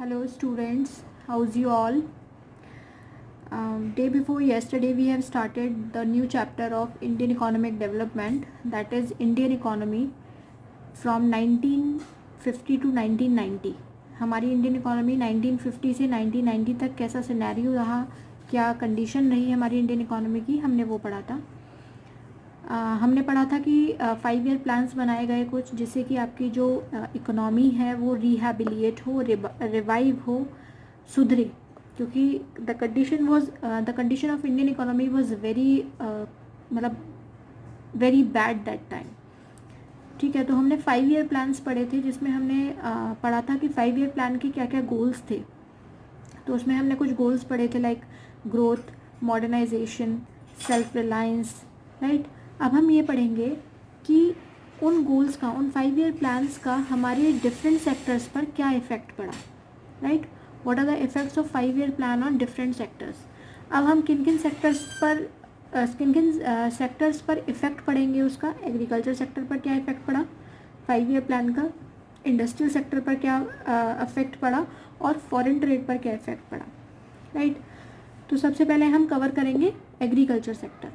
Hello students, how's you all? Day before yesterday we have started the new chapter of Indian economic development, that is Indian economy from 1950 to 1990. हमारी Indian economy 1950 से 1990 तक कैसा scenario रहा, क्या condition रही हमारी Indian economy की, हमने वो पढ़ा था। हमने पढ़ा था कि 5 ईयर प्लान्स बनाए गए कुछ, जिससे कि आपकी जो इकोनॉमी है वो रिहैबिलिएट हो, रिवाइव हो, सुधरे, क्योंकि the condition of Indian economy was very bad that time. ठीक है, तो हमने 5 ईयर प्लान्स पढ़े थे, जिसमें हमने पढ़ा था कि 5 ईयर प्लान के क्या क्या गोल्स थे। तो उसमें हमने कुछ गोल्स पढ़े थे like growth, modernization, self reliance, right. अब हम ये पढ़ेंगे कि उन गोल्स का, उन 5 ईयर प्लान्स का हमारे डिफरेंट सेक्टर्स पर क्या इफ़ेक्ट पड़ा, right. What are the effects of 5 year plan on different sectors. अब हम किन किन सेक्टर्स पर इफ़ेक्ट पड़ेंगे उसका। एग्रीकल्चर सेक्टर पर क्या इफ़ेक्ट पड़ा 5 ईयर प्लान का, इंडस्ट्रियल सेक्टर पर क्या इफ़ेक्ट पड़ा, और फॉरेन ट्रेड पर क्या इफ़ेक्ट पड़ा, राइट। तो सबसे पहले हम कवर करेंगे एग्रीकल्चर सेक्टर।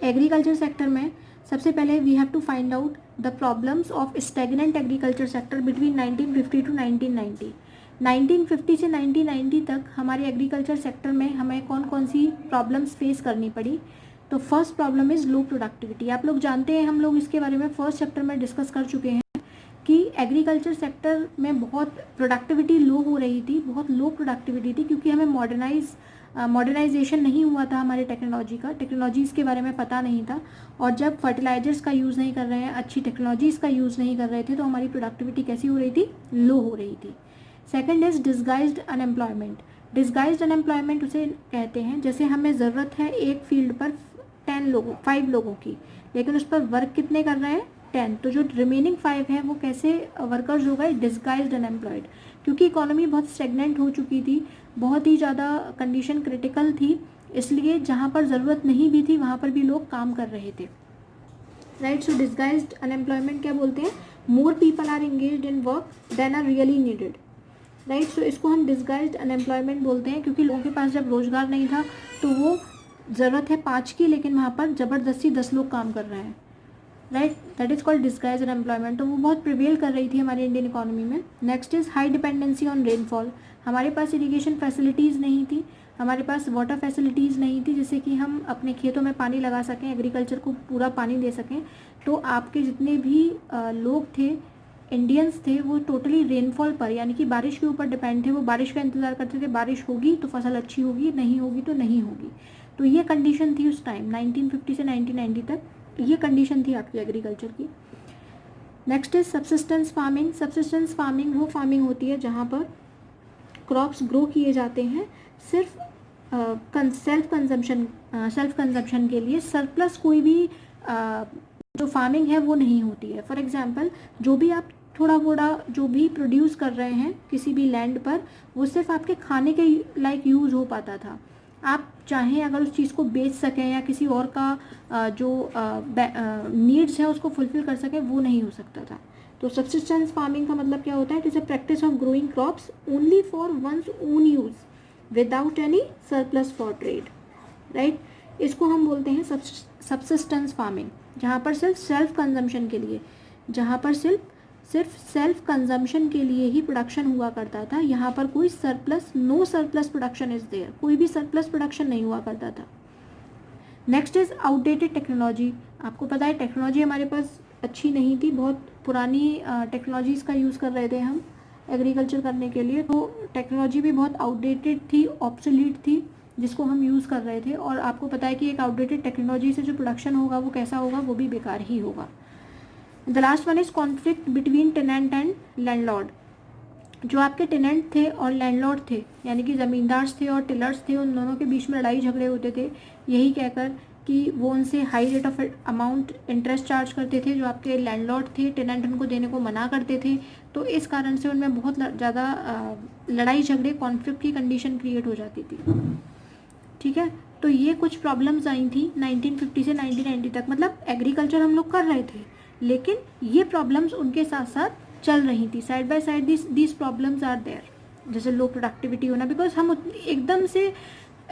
एग्रीकल्चर सेक्टर में सबसे पहले we have to find out the problems of stagnant agriculture sector between 1950 to 1990। 1950 से 1990 तक हमारे एग्रीकल्चर सेक्टर में हमें कौन कौन सी प्रॉब्लम्स फेस करनी पड़ी। तो first problem is low productivity. आप लोग जानते हैं, हम लोग इसके बारे में फर्स्ट चैप्टर में डिस्कस कर चुके हैं कि एग्रीकल्चर सेक्टर में बहुत प्रोडक्टिविटी लो हो रही थी, बहुत लो प्रोडक्टिविटी थी, क्योंकि हमें मॉडर्नाइजेशन नहीं हुआ था हमारे टेक्नोलॉजीज़ के बारे में पता नहीं था। और जब फर्टिलाइजर्स का यूज़ नहीं कर रहे हैं, अच्छी टेक्नोलॉजीज़ का यूज़ नहीं कर रहे थे, तो हमारी प्रोडक्टिविटी कैसी हो रही थी, लो हो रही थी। Second is disguised unemployment. Disguised unemployment उसे कहते हैं जैसे हमें ज़रूरत है एक फील्ड पर 5 लोगों की, लेकिन उस पर वर्क कितने कर रहे हैं, 10। तो जो रिमेनिंग 5 है वो कैसे वर्कर्स हो गए, डिसगाइज्ड अनएम्प्लॉयड, क्योंकि इकोनॉमी बहुत स्टेगनेंट हो चुकी थी, बहुत ही ज़्यादा कंडीशन क्रिटिकल थी, इसलिए जहाँ पर ज़रूरत नहीं भी थी वहाँ पर भी लोग काम कर रहे थे, राइट। सो डिसगाइज्ड अनएम्प्लॉयमेंट क्या बोलते हैं, more people are engaged in work than are really needed, right. So इसको हम डिसगाइज्ड अनएम्प्लॉयमेंट बोलते हैं, क्योंकि लोगों के पास जब रोज़गार नहीं था तो वो ज़रूरत है 5 की, लेकिन वहाँ पर ज़बरदस्ती 10 लोग काम कर रहे हैं, right. That is called disguised unemployment. तो वो बहुत प्रिवेल कर रही थी हमारी इंडियन इकोनॉमी में। Next is high dependency on rainfall. हमारे पास इरिगेशन फैसिलिटीज़ नहीं थी, हमारे पास वाटर फैसिलिटीज़ नहीं थी, जिससे कि हम अपने खेतों में पानी लगा सकें, एग्रीकल्चर को पूरा पानी दे सकें। तो आपके जितने भी लोग थे, इंडियंस थे, वो टोटली रेनफॉल पर, यानी कि बारिश के ऊपर डिपेंड थे। वो बारिश का इंतज़ार करते थे, बारिश होगी तो फसल अच्छी होगी, नहीं होगी तो नहीं होगी। तो ये कंडीशन थी उस टाइम 1950 से 1990 तक, ये कंडीशन थी आपकी एग्रीकल्चर की। Next is subsistence farming. Subsistence farming वो फार्मिंग होती है जहाँ पर क्रॉप्स ग्रो किए जाते हैं सिर्फ सेल्फ कंजम्पशन के लिए। सरप्लस कोई भी जो फार्मिंग है वो नहीं होती है। फॉर एग्जांपल, जो भी आप थोड़ा थोड़ा जो भी प्रोड्यूस कर रहे हैं किसी भी लैंड पर, वो सिर्फ आपके खाने के लायक यूज़ हो पाता था। आप चाहें अगर उस चीज़ को बेच सकें या किसी और का जो नीड्स है उसको फुलफिल कर सकें, वो नहीं हो सकता था। तो सब्सिस्टेंस फार्मिंग का मतलब क्या होता है, it is a practice of growing crops only for one's own use without any surplus for trade, right. इसको हम बोलते हैं सब्सिस्टेंस फार्मिंग, जहाँ पर सिर्फ सेल्फ कंजम्पशन के लिए, जहाँ पर सिर्फ सेल्फ कंजम्पशन के लिए ही प्रोडक्शन हुआ करता था। यहाँ पर कोई no surplus production is there, कोई भी सरप्लस प्रोडक्शन नहीं हुआ करता था। Next is outdated technology. आपको पता है टेक्नोलॉजी हमारे पास अच्छी नहीं थी, बहुत पुरानी टेक्नोलॉजीज़ का यूज़ कर रहे थे हम एग्रीकल्चर करने के लिए। तो टेक्नोलॉजी भी बहुत आउटडेटेड थी, ऑब्सोलीट थी, जिसको हम यूज़ कर रहे थे। और आपको पता है कि एक आउटडेटेड टेक्नोलॉजी से जो प्रोडक्शन होगा वो कैसा होगा, वो भी बेकार ही होगा। The last one is conflict between tenant and landlord. जो आपके टेनेंट थे और लैंडलॉर्ड थे, यानी कि ज़मींदार थे और टिलर्स थे, उन दोनों के बीच में लड़ाई झगड़े होते थे, यही कहकर कि वो उनसे high rate of amount interest charge करते थे। जो आपके लैंडलॉर्ड थे, टेनेंट उनको देने को मना करते थे। तो इस कारण से उनमें बहुत ज़्यादा लड़ाई झगड़े, कॉन्फ्लिक्ट की कंडीशन क्रिएट हो जाती थी, ठीक है। तो ये कुछ प्रॉब्लम्स आई थी 1950 से 1990 तक। मतलब एग्रीकल्चर हम लोग कर रहे थे, लेकिन ये प्रॉब्लम्स उनके साथ साथ चल रही थी, side by side this problems are there. जैसे लो प्रोडक्टिविटी होना, बिकॉज हम एकदम से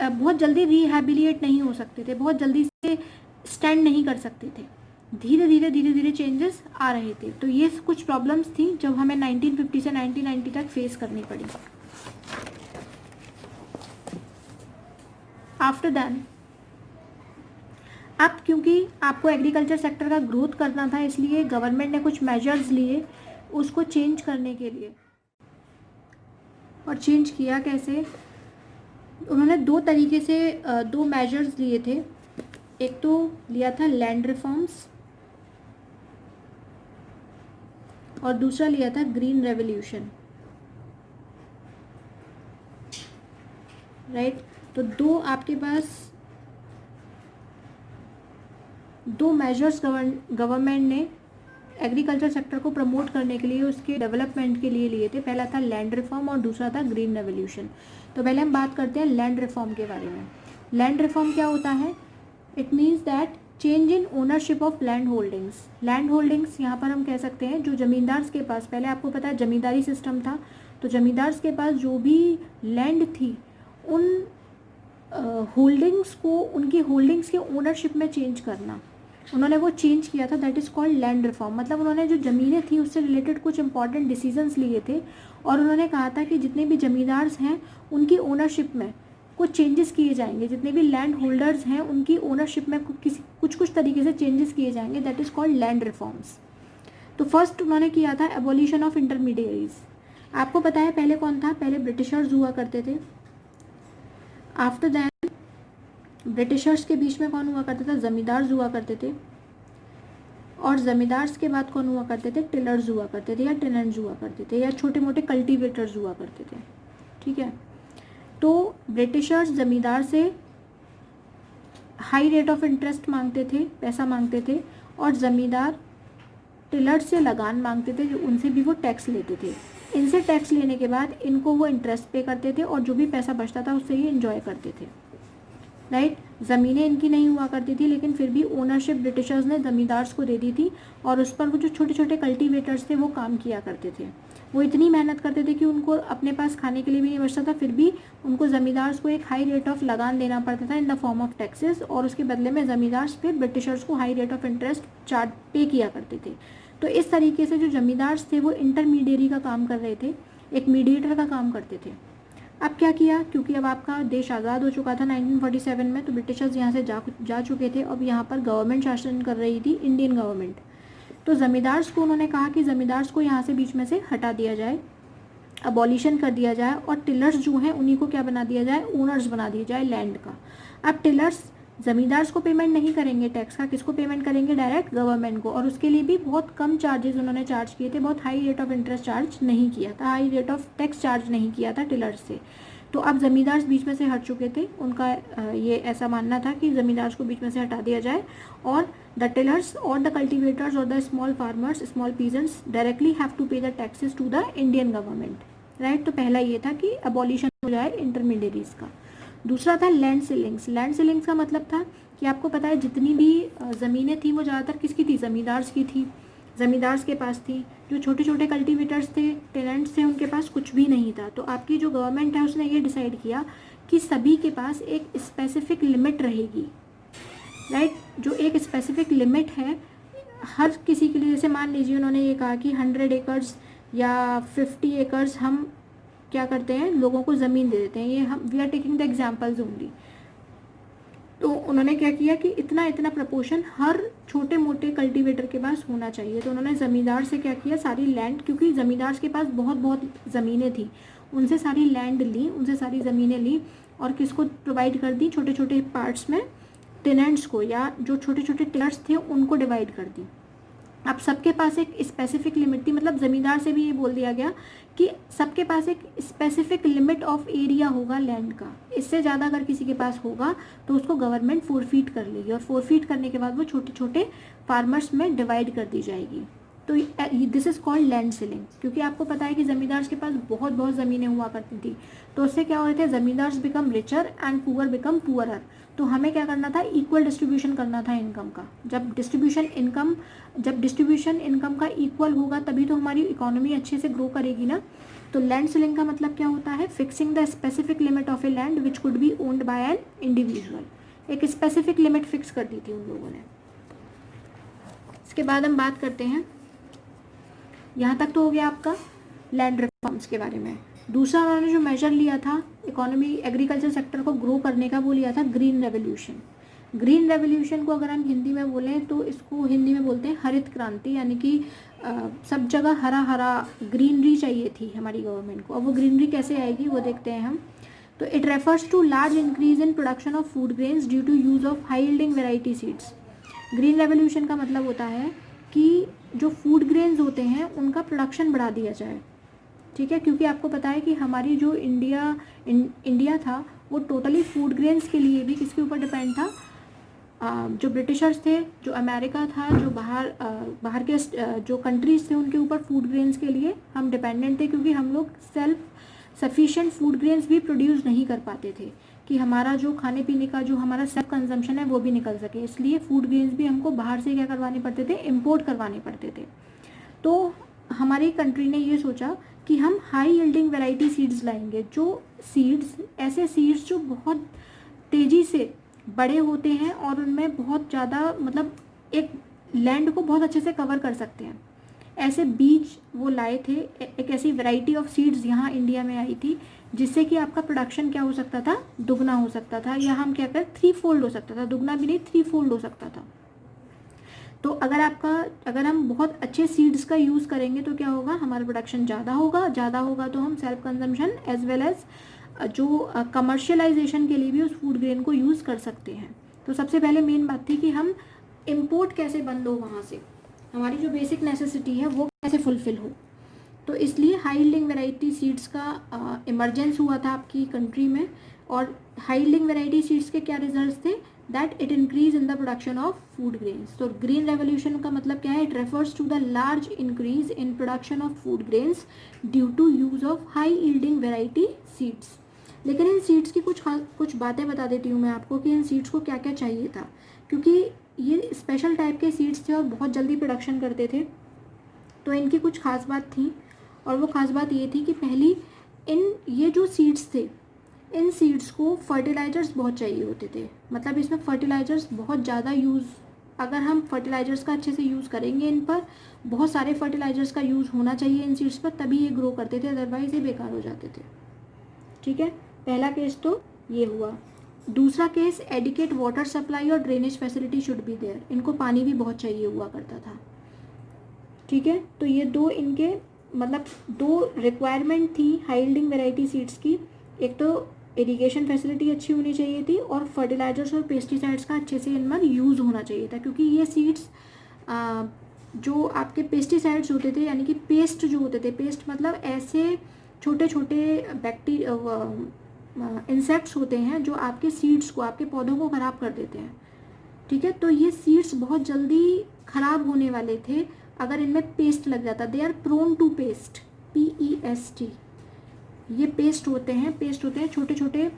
बहुत जल्दी रिहैबिलिएट नहीं हो सकते थे, बहुत जल्दी से स्टैंड नहीं कर सकते थे, धीरे धीरे चेंजेस आ रहे थे। तो ये कुछ प्रॉब्लम्स थी जब हमें 1950 से 1990 तक फेस करनी पड़ी। आफ्टर दैट, अब क्योंकि आपको एग्रीकल्चर सेक्टर का ग्रोथ करना था, इसलिए गवर्नमेंट ने कुछ मेजर्स लिए उसको चेंज करने के लिए। और चेंज किया कैसे? उन्होंने दो तरीके से दो मेजर्स लिए थे। एक तो लिया था लैंड रिफॉर्म्स और दूसरा लिया था ग्रीन रेवोल्यूशन, राइट। तो दो आपके पास दो मेजर्स गवर्नमेंट ने एग्रीकल्चर सेक्टर को प्रमोट करने के लिए, उसके डेवलपमेंट के लिए लिए थे। पहला था लैंड रिफॉर्म और दूसरा था ग्रीन रेवोल्यूशन। तो पहले हम बात करते हैं लैंड रिफॉर्म के बारे में। लैंड रिफॉर्म क्या होता है? It means that change in ownership of land holdings. Land holdings यहाँ पर हम कह सकते हैं जो जमींदार के पास, पहले आपको पता है जमींदारी सिस्टम था, तो जमींदार के पास जो भी लैंड थी उन होल्डिंग्स को, उनकी होल्डिंग्स के ओनरशिप में चेंज करना, उन्होंने वो चेंज किया था। That is called land reform. मतलब उन्होंने जो ज़मीनें थी उससे रिलेटेड कुछ इंपॉर्टेंट डिसीजंस लिए थे और उन्होंने कहा था कि जितने भी ज़मींदार हैं उनकी ओनरशिप में कुछ चेंजेस किए जाएंगे, जितने भी लैंड होल्डर्स हैं उनकी ओनरशिप में कुछ तरीके से चेंजेस किए जाएंगे। That is called land reforms. तो फर्स्ट उन्होंने किया था एबोलिशन ऑफ इंटरमीडिएरीज। आपको पता है पहले कौन था? पहले ब्रिटिशर्स हुआ करते थे। आफ्टर दैट ब्रिटिशर्स के बीच में कौन हुआ करता था? जमींदार हुआ करते थे। और जमींदार्स के बाद कौन हुआ करते थे? टिलर्स हुआ करते थे या टेनेंट्स हुआ करते थे या छोटे मोटे कल्टीवेटर्स हुआ करते थे, ठीक है। तो ब्रिटिशर्स जमींदार से हाई रेट ऑफ इंटरेस्ट मांगते थे, पैसा मांगते थे, और जमींदार टिलर्स से लगान मांगते थे, जो उनसे भी वो टैक्स लेते थे। इनसे टैक्स लेने के बाद इनको वो इंटरेस्ट पे करते थे और जो भी पैसा बचता था उससे ये इंजॉय करते थे, राइट। ज़मीनें इनकी नहीं हुआ करती थी, लेकिन फिर भी ओनरशिप ब्रिटिशर्स ने ज़मींदार्स को दे दी थी और उस पर वो जो छोटे छोटे कल्टीवेटर्स थे वो काम किया करते थे। वो इतनी मेहनत करते थे कि उनको अपने पास खाने के लिए भी नहीं बचता था, फिर भी उनको ज़मींदार्स को एक हाई रेट ऑफ लगान देना पड़ता था in the form of taxes, और उसके बदले में ज़मींदार्स फिर ब्रिटिशर्स को high rate of interest charge पे किया करते थे। तो इस तरीके से जो ज़मींदार्स थे वो इंटरमीडिएरी का काम कर रहे थे, एक मीडिएटर का काम करते थे। अब क्या किया? क्योंकि अब आपका देश आज़ाद हो चुका था 1947 में, तो ब्रिटिशर्स यहाँ से जा चुके थे। अब यहाँ पर गवर्नमेंट शासन कर रही थी, इंडियन गवर्नमेंट। तो ज़मींदार्स को उन्होंने कहा कि ज़मींदार्स को यहाँ से बीच में से हटा दिया जाए, अबॉलिशन कर दिया जाए, और टिलर्स जो हैं उन्हीं को क्या बना दिया जाए? ओनर्स बना दिया जाए लैंड का। अब टिलर्स ज़मींदार्स को पेमेंट नहीं करेंगे टैक्स का, किसको पेमेंट करेंगे? डायरेक्ट गवर्नमेंट को। और उसके लिए भी बहुत कम चार्जेस उन्होंने चार्ज किए थे, बहुत high rate of interest charge नहीं किया था, high rate of tax charge नहीं किया था टिलर्स से। तो अब ज़मींदार्स बीच में से हट चुके थे, उनका ये ऐसा मानना था कि ज़मींदार्स को बीच में से हटा दिया जाए और द टिलर्स और द कल्टीवेटर्स और the small farmers, small peasants directly have to pay the taxes to the Indian government, right. तो पहला ये था कि अबॉलिशन हो जाए इंटरमीडिएरीज का। दूसरा था लैंड सीलिंग्स। लैंड सीलिंग्स का मतलब था कि आपको पता है जितनी भी ज़मीनें थी वो ज़्यादातर किसकी थी? ज़मींदार्स की थी, ज़मींदार्स के पास थी। जो छोटे छोटे कल्टीवेटर्स थे, टेनेंट्स थे, उनके पास कुछ भी नहीं था। तो आपकी जो गवर्नमेंट है उसने ये डिसाइड किया कि सभी के पास एक स्पेसिफिक लिमिट रहेगी, राइट। जो एक स्पेसिफिक लिमिट है हर किसी के लिए। जैसे मान लीजिए उन्होंने ये कहा कि 100 एकर्स या 50 एकर्स हम क्या करते हैं, लोगों को ज़मीन दे देते हैं। ये हम we are taking the examples only. तो उन्होंने क्या किया कि इतना इतना प्रपोर्शन हर छोटे मोटे कल्टीवेटर के पास होना चाहिए। तो उन्होंने ज़मींदार से क्या किया, सारी लैंड, क्योंकि ज़मींदार के पास बहुत बहुत ज़मीनें थी, उनसे सारी लैंड ली, उनसे सारी ज़मीनें ली और किसको प्रोवाइड कर दी? छोटे छोटे पार्ट्स में टेनेंट्स को, या जो छोटे छोटे टिलर्स थे उनको डिवाइड कर दी। अब सबके पास एक स्पेसिफिक लिमिट थी, मतलब ज़मींदार से भी ये बोल दिया गया कि सबके पास एक स्पेसिफिक लिमिट ऑफ एरिया होगा लैंड का। इससे ज़्यादा अगर किसी के पास होगा तो उसको गवर्नमेंट फोरफीट कर लेगी, और फोरफीट करने के बाद वो छोटे छोटे फार्मर्स में डिवाइड कर दी जाएगी। तो this is called land ceiling. क्योंकि आपको पता है कि ज़मींदार के पास बहुत बहुत ज़मीनें हुआ करती थी, तो उससे क्या हो रहे थे? Zamindars become richer and poor become poorer. तो हमें क्या करना था? इक्वल डिस्ट्रीब्यूशन करना था इनकम का। जब डिस्ट्रीब्यूशन इनकम का इक्वल होगा तभी तो हमारी इकोनॉमी अच्छे से ग्रो करेगी ना। तो लैंड सीलिंग का मतलब क्या होता है? Fixing the specific limit of a land which could be owned by an individual. एक स्पेसिफिक लिमिट फिक्स कर दी थी उन लोगों ने। इसके बाद हम बात करते हैं, यहाँ तक तो हो गया आपका लैंड रिफॉर्म्स के बारे में। दूसरा उन्होंने जो मेजर लिया था इकोनॉमी एग्रीकल्चर सेक्टर को ग्रो करने का, वो लिया था ग्रीन रेवोल्यूशन। ग्रीन रेवोल्यूशन को अगर हम हिंदी में बोलें तो इसको हिंदी में बोलते हैं हरित क्रांति, यानी कि सब जगह हरा हरा ग्रीनरी चाहिए थी हमारी गवर्नमेंट को। अब वो ग्रीनरी कैसे आएगी वो देखते हैं हम। तो it refers to large increase in production of food grains due to use of high yielding variety seeds. Green revolution का मतलब होता है कि जो फूड ग्रेन्स होते हैं उनका प्रोडक्शन बढ़ा दिया जाए, ठीक है, क्योंकि आपको पता है कि हमारी जो इंडिया था वो टोटली फूड ग्रेन्स के लिए भी किसके ऊपर डिपेंड था? जो ब्रिटिशर्स थे, जो अमेरिका था, जो बाहर के जो कंट्रीज थे उनके ऊपर फूड ग्रेन्स के लिए हम डिपेंडेंट थे, क्योंकि हम लोग सेल्फ सफिशिएंट फूड ग्रेन्स भी प्रोड्यूस नहीं कर पाते थे कि हमारा जो खाने पीने का जो हमारा सेल्फ कंजम्पशन है वो भी निकल सके। इसलिए फूड ग्रेन्स भी हमको बाहर से क्या करवाने पड़ते थे? इम्पोर्ट करवाने पड़ते थे। तो हमारी कंट्री ने ये सोचा कि हम हाई यील्डिंग वैरायटी सीड्स लाएंगे, जो सीड्स ऐसे सीड्स जो बहुत तेज़ी से बड़े होते हैं और उनमें बहुत ज़्यादा मतलब एक लैंड को बहुत अच्छे से कवर कर सकते हैं। ऐसे बीज वो लाए थे, एक ऐसी वैरायटी ऑफ सीड्स यहाँ इंडिया में आई थी जिससे कि आपका प्रोडक्शन क्या हो सकता था? दुगना हो सकता था, या हम क्या करें 3 फोल्ड हो सकता था, दुगना भी नहीं 3 फोल्ड हो सकता था। तो अगर हम बहुत अच्छे सीड्स का यूज़ करेंगे तो क्या होगा? हमारा प्रोडक्शन ज़्यादा होगा तो हम self consumption as well as जो कमर्शियलाइजेशन के लिए भी उस फूड ग्रेन को यूज़ कर सकते हैं। तो सबसे पहले मेन बात थी कि हम इम्पोर्ट कैसे बंद हो, वहाँ से हमारी जो बेसिक नेसेसिटी है वो कैसे फुलफिल हो। तो इसलिए हाई यील्डिंग वैरायटी सीड्स का इमरजेंस हुआ था आपकी कंट्री में। और हाई यील्डिंग वैरायटी सीड्स के क्या रिजल्ट्स थे? That it increase in the production of food grains. तो ग्रीन रेवोल्यूशन का मतलब क्या है? It refers to the large increase in production of food grains due to use of high yielding variety seeds. लेकिन इन seeds की कुछ बातें बता देती हूँ मैं आपको कि इन सीड्स को क्या क्या चाहिए था, क्योंकि ये स्पेशल टाइप के सीड्स थे और बहुत जल्दी प्रोडक्शन करते थे। तो इनकी कुछ खास बात थी, और वो खास बात ये थी कि पहली ये जो सीड्स थे, इन सीड्स को फर्टिलाइजर्स बहुत चाहिए होते थे। मतलब इसमें फर्टिलाइजर्स बहुत ज़्यादा यूज़, अगर हम फर्टिलाइजर्स का अच्छे से यूज़ करेंगे, इन पर बहुत सारे फर्टिलाइजर्स का यूज़ होना चाहिए इन सीड्स पर, तभी ये ग्रो करते थे, अदरवाइज ये बेकार हो जाते थे। ठीक है, पहला केस तो ये हुआ। दूसरा केस, एडिकेट वाटर सप्लाई और drainage facility should be there. इनको पानी भी बहुत चाहिए हुआ करता था। ठीक है, तो ये दो रिक्वायरमेंट थी हाई यील्डिंग वैरायटी सीड्स की। एक तो इरिगेशन फैसिलिटी अच्छी होनी चाहिए थी, और फर्टिलाइजर्स और पेस्टिसाइड्स का अच्छे से इनमें यूज़ होना चाहिए था, क्योंकि ये सीड्स जो आपके पेस्टिसाइड्स होते थे, यानी कि पेस्ट जो होते थे, पेस्ट मतलब ऐसे छोटे छोटे इंसेक्ट्स होते हैं जो आपके सीड्स को, आपके पौधों को ख़राब कर देते हैं। ठीक है, तो ये सीड्स बहुत जल्दी ख़राब होने वाले थे अगर इनमें पेस्ट लग जाता। They are prone to pest, PEST। ये पेस्ट होते हैं छोटे छोटे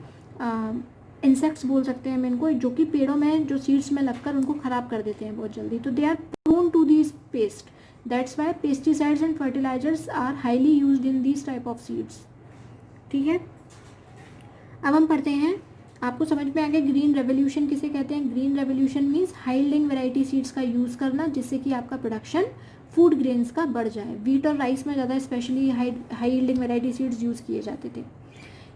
इंसेक्ट्स बोल सकते हैं हम इनको, जो कि पेड़ों में जो सीड्स में लगकर उनको ख़राब कर देते हैं बहुत जल्दी। तो they are prone to these pest, that's why pesticides and fertilizers are highly used in these type of seeds. ठीक है, अब हम पढ़ते हैं, आपको समझ में आ गया ग्रीन रेवोल्यूशन किसे कहते हैं। Green revolution means high yielding variety seeds का यूज़ करना, जिससे कि आपका प्रोडक्शन फूड ग्रेन्स का बढ़ जाए। वीट और राइस में ज़्यादा specially high yielding variety seeds use किए जाते थे।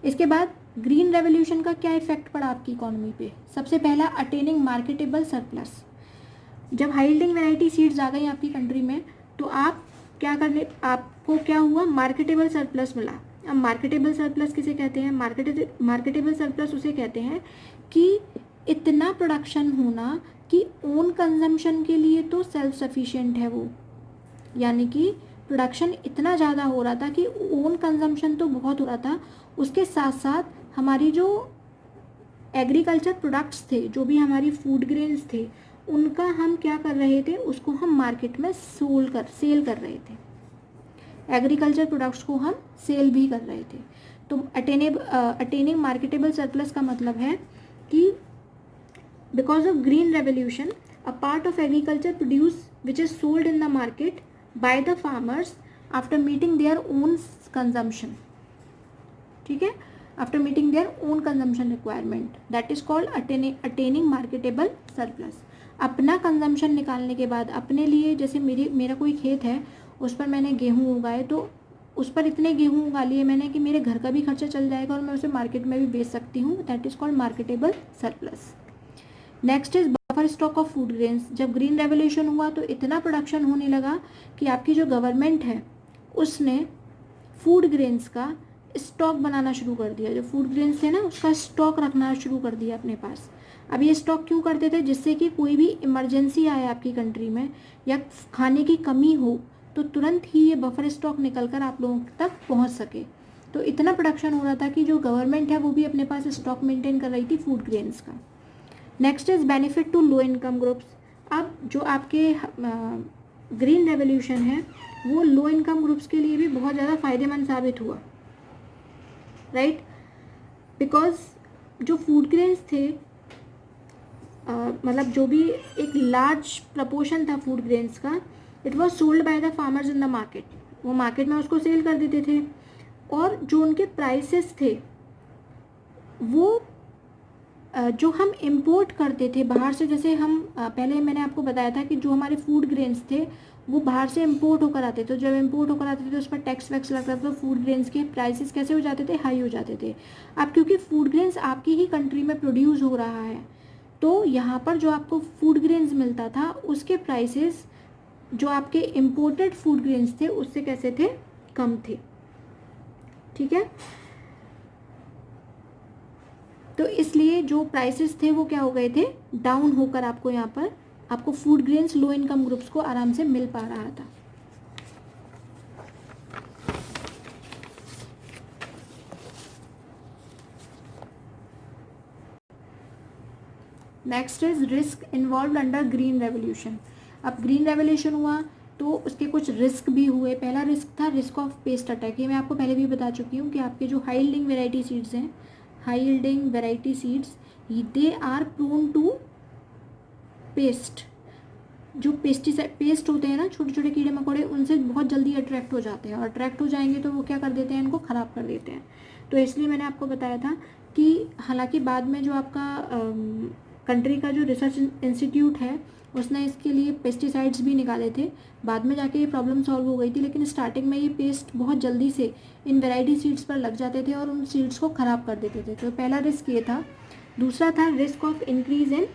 इसके बाद ग्रीन रेवोल्यूशन का क्या इफेक्ट पड़ा आपकी इकोनॉमी पे? सबसे पहला, अटेनिंग मार्केटेबल सरप्लस। जब हाई यील्डिंग वैरायटी सीड्स आ गई आपकी कंट्री में, तो आपको क्या हुआ? मार्केटेबल सरप्लस मिला। अब मार्केटेबल सरप्लस किसे कहते हैं? मार्केटेबल सरप्लस उसे कहते हैं कि इतना प्रोडक्शन होना कि ओन कंजम्पशन के लिए तो सेल्फ सफिशिएंट है वो, यानी कि प्रोडक्शन इतना ज़्यादा हो रहा था कि ओन कंजम्पशन तो बहुत हो रहा था, उसके साथ साथ हमारी जो एग्रीकल्चर प्रोडक्ट्स थे, जो भी हमारी फूड ग्रेन्स थे, उनका हम क्या कर रहे थे? उसको हम मार्केट में सेल कर रहे थे। एग्रीकल्चर प्रोडक्ट्स को हम सेल भी कर रहे थे। तो अटेनिंग मार्केटेबल सरप्लस का मतलब है कि because of green revolution, a part of agriculture produce which is sold in the market by the farmers after meeting their own consumption, ठीक है, after meeting their own consumption requirement, that is called attaining marketable surplus. अपना consumption निकालने के बाद अपने लिए, जैसे मेरा कोई खेत है उस पर मैंने गेहूँ उगाए, तो उस पर इतने गेहूँ उगा लिए मैंने कि मेरे घर का भी खर्चा चल जाएगा और मैं उसे मार्केट में भी बेच सकती हूँ, that is called marketable surplus. Next is buffer stock of food grains. जब ग्रीन रेवोल्यूशन हुआ तो इतना प्रोडक्शन होने लगा कि आपकी जो गवर्नमेंट है उसने फूड ग्रेन्स का स्टॉक बनाना शुरू कर दिया। जो फूड ग्रेन्स थे ना उसका स्टॉक रखना शुरू कर दिया अपने पास। अब ये स्टॉक क्यों करते थे? जिससे कि कोई भी इमरजेंसी आए आपकी कंट्री में या खाने की कमी हो तो तुरंत ही ये बफर स्टॉक निकल कर आप लोगों तक पहुंच सके। तो इतना प्रोडक्शन हो रहा था कि जो गवर्नमेंट है वो भी अपने पास स्टॉक मेंटेन कर रही थी फूड ग्रेन्स का। Next is benefit to low income groups. अब जो आपके ग्रीन रेवोल्यूशन है वो लो इनकम ग्रुप्स के लिए भी बहुत ज़्यादा फायदेमंद साबित हुआ, राइट, बिकॉज जो फूड ग्रेन्स थे मतलब जो भी एक लार्ज प्रपोर्शन था फूड ग्रेन्स का, it was sold by the farmers in the market. वो मार्केट में उसको सेल कर देते थे और जो उनके प्राइसेस थे वो जो हम इंपोर्ट करते थे बाहर से, जैसे हम पहले मैंने आपको बताया था कि जो हमारे फूड ग्रेन्स थे वो बाहर से इंपोर्ट होकर आते थे। तो जब इंपोर्ट होकर आते थे तो उस पर टैक्स वैक्स लगता था, तो फूड ग्रेन्स के प्राइसेस कैसे हो जाते थे? हाई हो जाते थे। अब क्योंकि फूड ग्रेन्स आपकी ही कंट्री में प्रोड्यूस हो रहा है तो यहाँ पर जो आपको फूड ग्रेन्स मिलता था उसके प्राइसेस जो आपके इम्पोर्टेड फूड ग्रेन्स थे उससे कैसे थे? कम थे, ठीक है। तो इसलिए जो प्राइसेस थे वो क्या हो गए थे? डाउन होकर आपको यहाँ पर आपको फूड ग्रेन्स लो इनकम ग्रुप्स को आराम से मिल पा रहा था। Next is risk involve under green revolution. अब ग्रीन रेवोल्यूशन हुआ तो उसके कुछ रिस्क भी हुए। पहला रिस्क था रिस्क ऑफ पेस्ट अटैक। ये मैं आपको पहले भी बता चुकी हूँ कि आपके जो हाई यील्डिंग वेराइटी सीड्स हैं, high yielding variety seeds, they are prone to pest. जो पेस्टिसाइड पेस्ट होते हैं ना, छोटे छोटे कीड़े मकोड़े, उनसे बहुत जल्दी अट्रैक्ट हो जाते हैं और अट्रैक्ट हो जाएंगे तो वो क्या कर देते हैं? इनको ख़राब कर देते हैं। तो इसलिए मैंने आपको बताया था कि हालांकि बाद में जो आपका कंट्री का जो रिसर्च इंस्टीट्यूट है उसने इसके लिए पेस्टिसाइड्स भी निकाले थे, बाद में जाके ये प्रॉब्लम सॉल्व हो गई थी, लेकिन स्टार्टिंग में ये पेस्ट बहुत जल्दी से इन वेराइटी सीड्स पर लग जाते थे और उन सीड्स को ख़राब कर देते थे। तो पहला रिस्क ये था। दूसरा था risk of increase in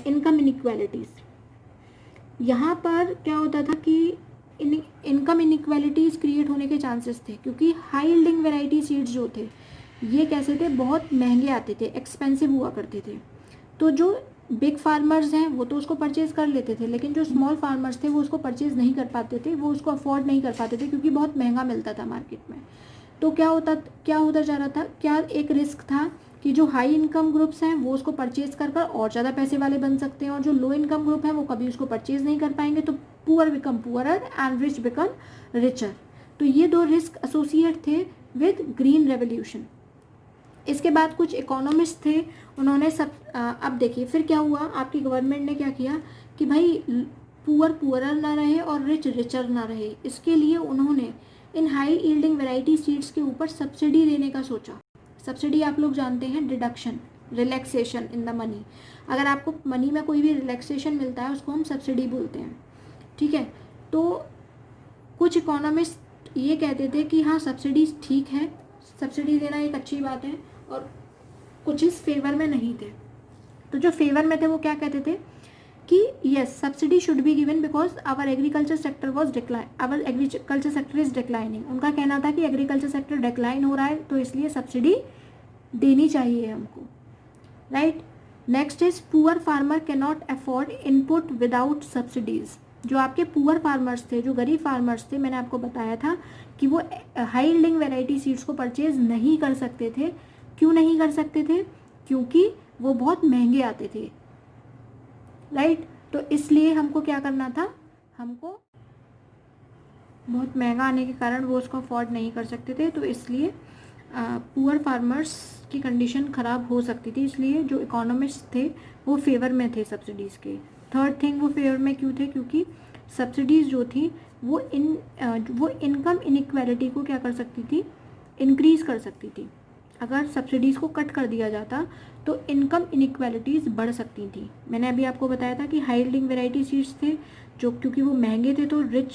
income inequalities. यहाँ पर क्या होता था कि इनकम इनइक्वालिटीज़ क्रिएट होने के चांसेस थे, क्योंकि हाई यील्डिंग वेराइटी सीड्स जो थे ये कैसे थे? बहुत महंगे आते थे, एक्सपेंसिव हुआ करते थे। तो जो बिग फार्मर्स हैं वो तो उसको परचेज़ कर लेते थे, लेकिन जो स्मॉल फार्मर्स थे वो उसको परचेज़ नहीं कर पाते थे, वो उसको अफोर्ड नहीं कर पाते थे क्योंकि बहुत महंगा मिलता था मार्केट में। तो क्या होता जा रहा था? क्या एक रिस्क था कि जो हाई इनकम ग्रुप्स हैं वो उसको परचेज़ कर और ज़्यादा पैसे वाले बन सकते हैं, और जो लो इनकम ग्रुप है वो कभी उसको परचेज़ नहीं कर पाएंगे, तो poor become poorer and rich become richer. तो ये दो रिस्क एसोसिएट थे विद ग्रीन रेवोल्यूशन। इसके बाद कुछ इकोनॉमिस्ट थे, उन्होंने अब देखिए फिर क्या हुआ, आपकी गवर्नमेंट ने क्या किया कि भाई पुअर पुअरर ना रहे और रिच रिचर ना रहे, इसके लिए उन्होंने इन हाई यील्डिंग वैरायटी सीड्स के ऊपर सब्सिडी देने का सोचा। सब्सिडी आप लोग जानते हैं, deduction, relaxation in the money. अगर आपको मनी में कोई भी रिलैक्सेशन मिलता है उसको हम सब्सिडी बोलते हैं, ठीक है। तो कुछ इकोनॉमिस्ट ये कहते थे कि हाँ सब्सिडी ठीक है, सब्सिडी देना एक अच्छी बात है, और कुछ इस फेवर में नहीं थे। तो जो फेवर में थे वो क्या कहते थे कि yes subsidy should be given because our agriculture sector was decline, our agriculture sector is declining. उनका कहना था कि एग्रीकल्चर सेक्टर डिक्लाइन हो रहा है तो इसलिए सब्सिडी देनी चाहिए हमको, right. Next is poor farmer can not afford input without subsidies. जो आपके पुअर फार्मर्स थे, जो गरीब फार्मर्स थे, मैंने आपको बताया था कि वो हाई यील्डिंग वैरायटी सीड्स को परचेज नहीं कर सकते थे। क्यों नहीं कर सकते थे? क्योंकि वो बहुत महंगे आते थे, राइट। तो इसलिए हमको क्या करना था, हमको बहुत महंगा आने के कारण वो उसको अफोर्ड नहीं कर सकते थे, तो इसलिए पुअर फार्मर्स की कंडीशन ख़राब हो सकती थी। इसलिए जो इकोनॉमिस्ट थे वो फेवर में थे सब्सिडीज़ के। थर्ड थिंग, वो फेवर में क्यों थे? क्योंकि सब्सिडीज़ जो थी वो इनकम इनइक्वालिटी को क्या कर सकती थी, इंक्रीज़ कर सकती थी। अगर सब्सिडीज़ को कट कर दिया जाता तो इनकम इनइक्वालिटीज़ बढ़ सकती थी। मैंने अभी आपको बताया था कि हाई यील्डिंग वेराइटी सीड्स थे जो क्योंकि वो महंगे थे तो rich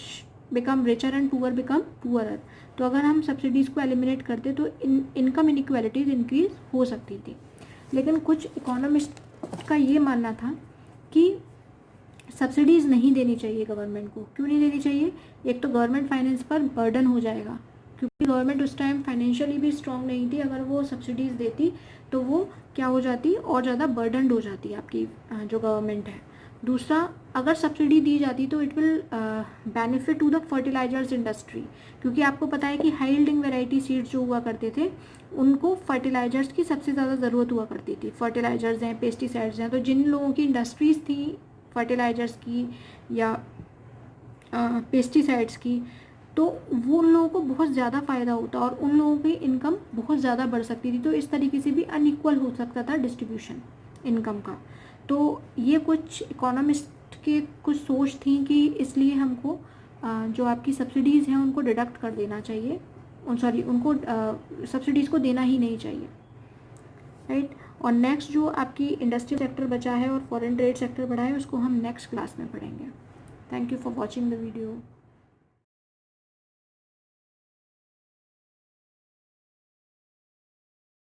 become richer and poor become poorer. तो अगर हम सब्सिडीज़ को एलिमिनेट करते तो इनकम इनइक्वालिटीज़ इंक्रीज हो सकती थी। लेकिन कुछ इकोनॉमिस्ट का ये मानना था कि सब्सिडीज़ नहीं देनी चाहिए गवर्नमेंट को। क्यों नहीं देनी चाहिए? एक तो गवर्नमेंट फाइनेंस पर बर्डन हो जाएगा, क्योंकि गवर्नमेंट उस टाइम फाइनेंशियली भी स्ट्रांग नहीं थी। अगर वो सब्सिडीज़ देती तो वो क्या हो जाती, और ज़्यादा बर्डनड हो जाती आपकी जो गवर्नमेंट है। दूसरा, अगर सब्सिडी दी जाती तो it will benefit to the fertilizers industry, क्योंकि आपको पता है कि हाई यील्डिंग वैरायटी सीड्स जो हुआ करते थे उनको फर्टिलाइजर्स की सबसे ज़्यादा ज़रूरत हुआ करती थी। फर्टिलाइजर्स हैं, पेस्टिसाइड्स हैं, तो जिन लोगों की इंडस्ट्रीज़ थी फर्टिलाइजर्स की या पेस्टिसाइड्स की, तो वो उन लोगों को बहुत ज़्यादा फ़ायदा होता और उन लोगों की इनकम बहुत ज़्यादा बढ़ सकती थी। तो इस तरीके से भी अनइक्वल हो सकता था डिस्ट्रीब्यूशन इनकम का। तो ये कुछ इकोनॉमिस्ट के कुछ सोच थी कि इसलिए हमको जो आपकी सब्सिडीज़ हैं उनको डिडक्ट कर देना चाहिए, उनको सब्सिडीज़ को देना ही नहीं चाहिए, राइट। और नेक्स्ट जो आपकी इंडस्ट्रियल सेक्टर बचा है और फॉरेन ट्रेड सेक्टर बढ़ा है उसको हम नेक्स्ट क्लास में पढ़ेंगे। Thank you for watching the video.